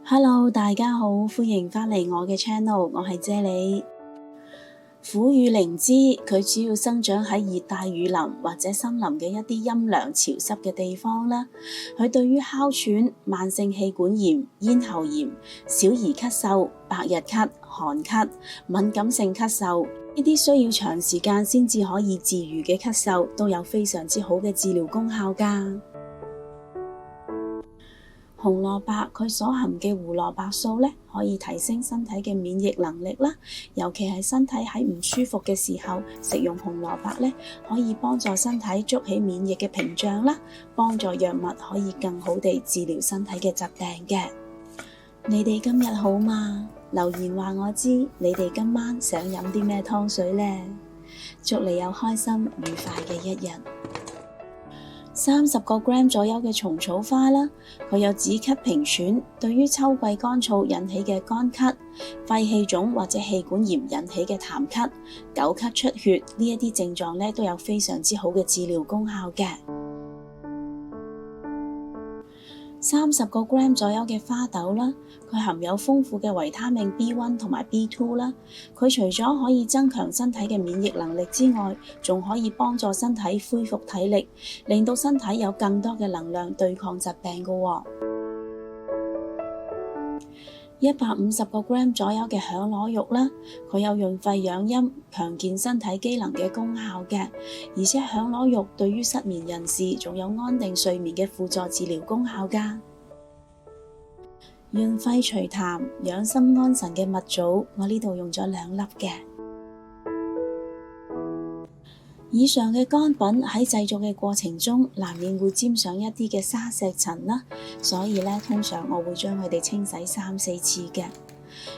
Hello，大家好，歡迎返嚟我嘅 channel，我係啫喱。苦雨靈芝，佢主要生長喺熱帶雨林或者森林嘅一啲陰涼潮濕嘅地方啦。佢對於哮喘、慢性氣管炎、咽喉炎、小兒咳嗽、百日咳、寒咳、敏感性咳嗽，呢啲需要長時間先至可以治癒嘅咳嗽，都有非常之好嘅治療功效㗎。紅蘿蔔佢所含嘅胡蘿蔔素咧，可以提升身體嘅免疫能力啦。尤其係身體喺唔舒服嘅時候，食用紅蘿蔔咧，可以幫助身體築起免疫嘅屏障啦，幫助藥物可以更好地治療身體嘅疾病嘅。你哋今日好嗎？留言話我知，你哋今晚想飲啲咩湯水呢？祝你有開心愉快嘅一日。30個 gram 左右嘅蟲草花啦，佢有止咳平喘，對於秋季乾燥引起嘅乾咳、肺氣腫或者氣管炎引起嘅痰咳、久咳出血呢一啲症狀咧，都有非常之好嘅治療功效嘅。30個 gram 左右嘅花豆啦，佢含有豐富嘅維他命 B1 同埋 B2 啦。佢除咗可以增強身體嘅免疫能力之外，仲可以幫助身體恢復體力，令到身體有更多嘅能量對抗疾病㗎喎。150個 gram 左右嘅響螺肉啦，佢有潤肺養陰、強健身體機能嘅功效嘅，而且響螺肉對於失眠人士仲有安定睡眠嘅輔助治療功效㗎。潤肺除痰、養心安神嘅蜜棗，我呢度用咗2粒嘅。以上嘅乾品喺製作嘅過程中，難免會沾上一啲嘅沙石塵啦，所以咧通常我會將佢哋清洗3-4次嘅。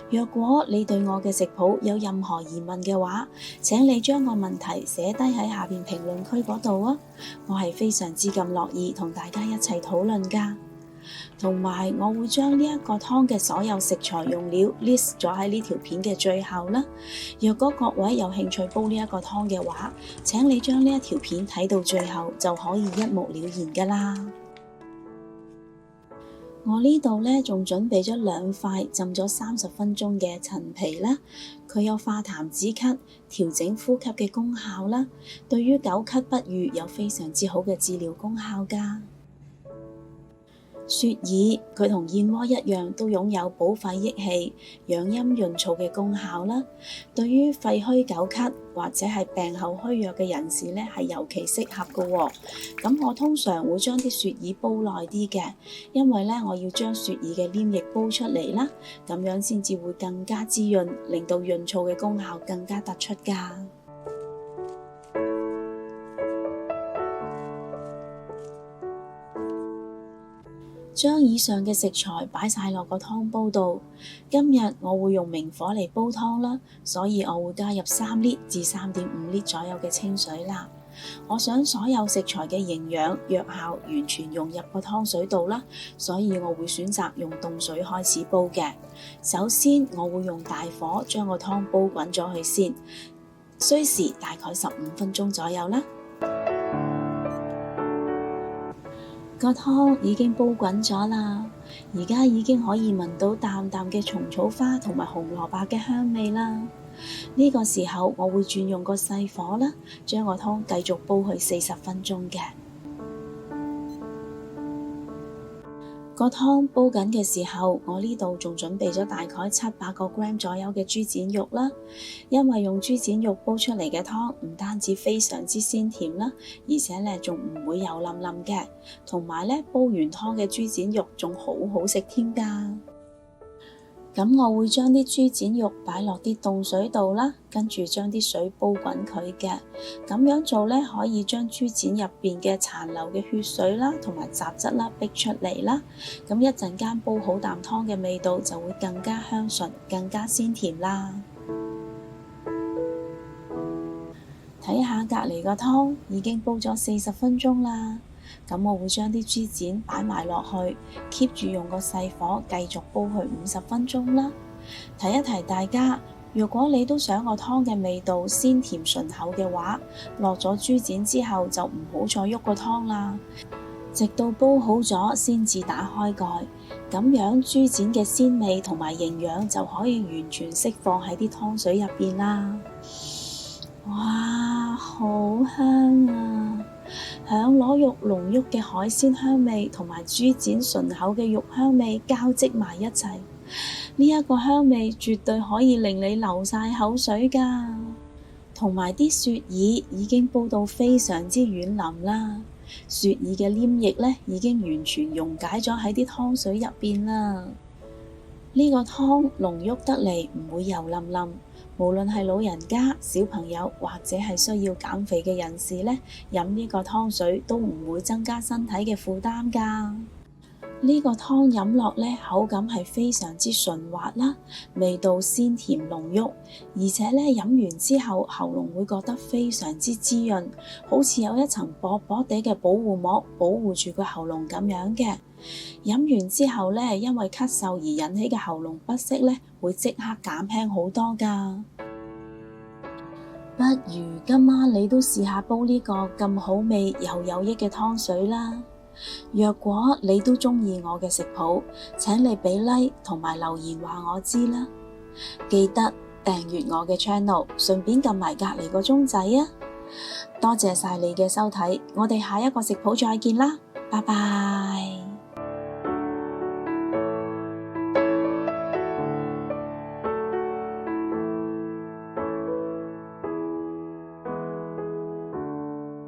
若果你對我嘅食譜有任何疑問嘅話，請你將個問題寫低喺下邊評論區嗰度啊，我係非常之咁樂意同大家一齊討論㗎。同埋我會將呢一個湯嘅所有食材用料 list 咗喺呢條片嘅最後啦。若果各位有興趣煲呢一個湯嘅話，請你將呢一條片睇到最後就可以一目了然㗎啦。我呢度咧仲準備咗2塊浸咗30分鐘嘅陳皮啦，佢有化痰止咳、調整呼吸嘅功效啦，對於久咳不癒有非常之好嘅治療功效㗎。雪耳佢同燕窩一樣，都擁有補肺益氣、養陰潤燥嘅功效啦。對於肺虛久咳或者係病後虛弱嘅人士咧，係尤其適合嘅喎。咁我通常會將啲雪耳煲耐啲嘅，因為咧我要將雪耳嘅黏液煲出嚟啦，咁樣先至會更加滋潤，令到潤燥嘅功效更加突出㗎。將以上嘅食材擺晒落個湯煲度。今日我會用明火嚟煲湯啦，所以我會加入3升至3.5升左右嘅清水啦。我想所有食材嘅營養、藥效完全融入個湯水度啦，所以我會選擇用凍水開始煲嘅。首先我會用大火將個湯煲滾咗去先，需時大概15分鐘左右啦。個湯已經煲滾咗啦，而家已經可以聞到淡淡嘅蟲草花同埋紅蘿蔔嘅香味啦。呢個時候我會轉用個細火啦，將個湯繼續煲去40分鐘嘅。個湯煲緊嘅時候，我呢度仲準備咗大概700個 gram 左右嘅豬展肉啦。因為用豬展肉煲出嚟嘅湯唔單止非常之鮮甜啦，而且咧仲唔會油淋淋嘅，同埋咧煲完湯嘅豬展肉仲好好食添㗎。咁我會將啲豬展肉擺落啲凍水度啦，跟住將啲水煲滾佢嘅。咁樣做咧，可以將豬展入邊嘅殘留嘅血水啦，同埋雜質啦逼出嚟啦。咁一陣間煲好啖湯嘅味道就會更加香醇，更加鮮甜啦。睇下隔離個湯已經煲咗40分鐘啦。咁我會將啲豬展擺埋落去 ，keep 住用個細火繼續煲去50分鐘啦。提一提大家，如果你都想個湯嘅味道鮮甜醇厚嘅話，落咗豬展之後就唔好再喐個湯啦。直到煲好咗先至打開蓋，咁樣豬展嘅鮮味同埋營養就可以完全釋放喺啲湯水入邊啦。哇，好香啊！響螺肉濃郁嘅海鮮香味同埋豬展醇厚嘅肉香味交織埋一齊，呢一個香味絕對可以令你流晒口水㗎。同埋啲雪耳已經煲到非常之軟腍啦，雪耳嘅黏液呢已經完全溶解咗喺啲湯水入邊啦。呢個湯濃郁得嚟，唔會油淋淋。無論係老人家、小朋友或者係需要減肥嘅人士呢，飲呢個湯水都唔會增加身體嘅負擔㗎。呢個湯飲落呢，口感係非常之順滑啦，味道鮮甜濃郁，而且呢飲完之後喉嚨會覺得非常之滋潤，好似有一層薄薄地嘅保護膜保護住個喉嚨咁樣嘅。飲完之後呢，因為咳嗽而引起嘅喉嚨不適呢，會即刻減輕好多㗎。不如今晚你都試下煲呢個咁好味又有益嘅湯水啦。若果你都鍾意我嘅食譜，請你俾 like 同埋留言話我知啦。記得訂閱我嘅 channel， 順便撳埋隔離個鐘仔啊！多謝晒你嘅收睇，我哋下一個食譜再見啦，拜拜。